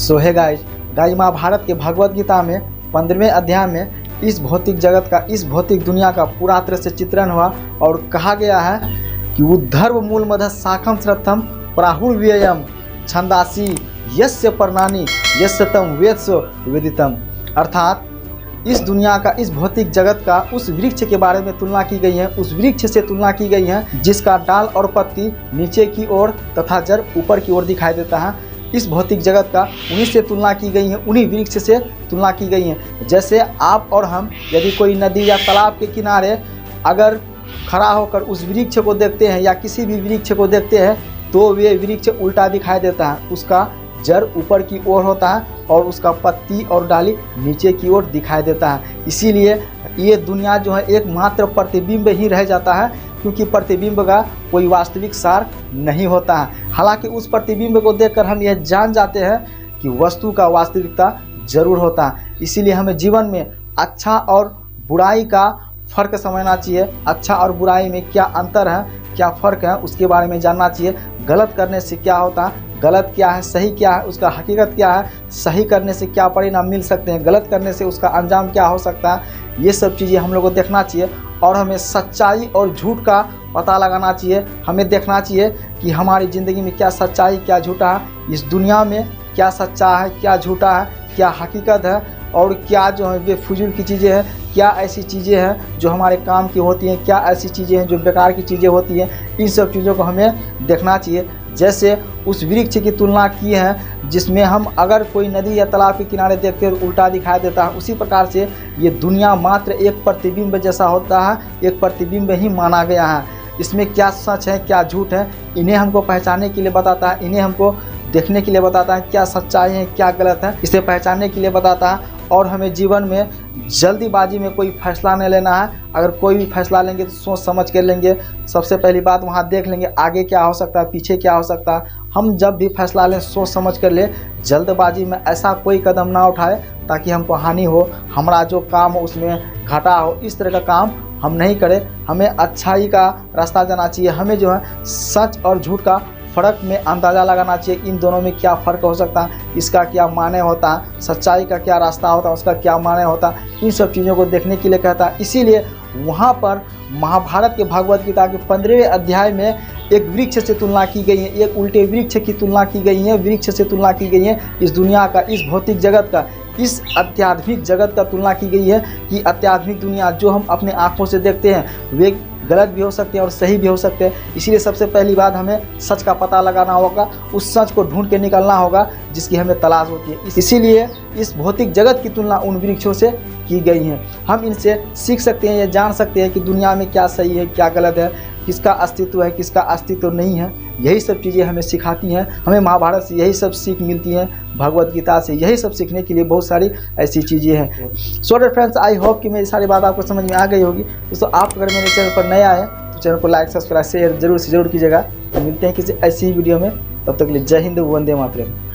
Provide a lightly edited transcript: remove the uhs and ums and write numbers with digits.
सो है गाइज महाभारत के भगवत गीता में 15वें अध्याय में इस भौतिक जगत का, इस भौतिक दुनिया का पूरा तरह से चित्रण हुआ और कहा गया है कि उद्धर्व मूल मध शाखम श्रद्धम प्राहुर्व्ययम छंदासी यस्य पर्णानि यस्य तम वेत्सो वेदितम। अर्थात इस दुनिया का, इस भौतिक जगत का उस वृक्ष के बारे में तुलना की गई है, उस वृक्ष से तुलना की गई है जिसका डाल और पत्ती नीचे की ओर तथा जड़ ऊपर की ओर दिखाई देता है। इस भौतिक जगत का उन्हीं से तुलना की गई है, उन्हीं वृक्ष से तुलना की गई है। जैसे आप और हम यदि कोई नदी या तालाब के किनारे अगर खड़ा होकर उस वृक्ष को देखते हैं या किसी भी वृक्ष को देखते हैं तो वे वृक्ष उल्टा दिखाई देता है, उसका जड़ ऊपर की ओर होता है और उसका पत्ती और डाली नीचे की ओर दिखाई देता है। इसीलिए ये दुनिया जो है एकमात्र प्रतिबिंब ही रह जाता है, क्योंकि प्रतिबिंब का कोई वास्तविक सार नहीं होता है। हालांकि उस प्रतिबिंब को देखकर हम यह जान जाते हैं कि वस्तु का वास्तविकता जरूर होता है। इसीलिए हमें जीवन में अच्छा और बुराई का फ़र्क समझना चाहिए। अच्छा और बुराई में क्या अंतर है, क्या फ़र्क है, उसके बारे में जानना चाहिए। गलत करने से क्या होता है, गलत क्या है, सही क्या है, उसका हकीकत क्या है, सही करने से क्या परिणाम मिल सकते हैं, गलत करने से उसका अंजाम क्या हो सकता है, ये सब चीज़ें हम लोग को देखना चाहिए। और हमें सच्चाई और झूठ का पता लगाना चाहिए। हमें देखना चाहिए कि हमारी ज़िंदगी में क्या सच्चाई क्या झूठा है, इस दुनिया में क्या सच्चा है क्या झूठा है, क्या हकीकत है और क्या जो है बेफजूल की चीज़ें हैं, क्या ऐसी चीज़ें हैं जो हमारे काम की होती हैं, क्या ऐसी चीज़ें हैं जो बेकार की चीज़ें होती हैं। इन सब चीज़ों को हमें देखना चाहिए। जैसे उस वृक्ष की तुलना की है जिसमें हम अगर कोई नदी या तालाब के किनारे देखते हैं तो उल्टा दिखाई देता है, उसी प्रकार से ये दुनिया मात्र एक प्रतिबिंब जैसा होता है, एक प्रतिबिंब ही माना गया है। इसमें क्या सच है क्या झूठ है, इन्हें हमको पहचानने के लिए बताता है, इन्हें हमको देखने के लिए बताता है, क्या सच्चाई है क्या गलत है, इसे पहचानने के लिए बताता है। और हमें जीवन में जल्दीबाजी में कोई फैसला नहीं लेना है। अगर कोई भी फैसला लेंगे तो सोच समझ कर लेंगे। सबसे पहली बात वहाँ देख लेंगे आगे क्या हो सकता है, पीछे क्या हो सकता है। हम जब भी फैसला लें सोच समझ कर ले, जल्दबाजी में ऐसा कोई कदम ना उठाए ताकि हमको हानि हो, हमारा जो काम हो उसमें घाटा हो। इस तरह का काम हम नहीं करें। हमें अच्छाई का रास्ता जाना चाहिए। हमें जो है सच और झूठ का फ़र्क में अंदाज़ा लगाना चाहिए। इन दोनों में क्या फ़र्क हो सकता है, इसका क्या माने होता है, सच्चाई का क्या रास्ता होता है, उसका क्या माने होता है, इन सब चीज़ों को देखने के लिए कहता है। इसीलिए वहाँ पर महाभारत के भगवत गीता के 15वें अध्याय में एक वृक्ष से तुलना की गई है, एक उल्टे वृक्ष की तुलना की गई है, वृक्ष से तुलना की गई है इस दुनिया का, इस भौतिक जगत का, इस अत्याधुनिक जगत का तुलना की गई है कि अत्याधुनिक दुनिया जो हम अपने आँखों से देखते हैं वे गलत भी हो सकते हैं और सही भी हो सकते हैं। इसीलिए सबसे पहली बात हमें सच का पता लगाना होगा, उस सच को ढूंढ के निकलना होगा जिसकी हमें तलाश होती है। इसीलिए इस भौतिक जगत की तुलना उन वृक्षों से की गई है। हम इनसे सीख सकते हैं, ये जान सकते हैं कि दुनिया में क्या सही है क्या गलत है, किसका अस्तित्व है किसका अस्तित्व नहीं है। यही सब चीज़ें हमें सिखाती हैं। हमें महाभारत से यही सब सीख मिलती हैं, भगवत गीता से यही सब सीखने के लिए बहुत सारी ऐसी चीज़ें हैं। So dear friends, I hope कि मेरी सारी बात आपको समझ में आ गई होगी। दोस्तों, आप अगर मेरे चैनल पर नया है तो चैनल को लाइक सब्सक्राइब शेयर जरूर से जरूर कीजिएगा। मिलते हैं किसी ऐसी ही वीडियो में, तब तक के लिए जय हिंद वंदे मातरम।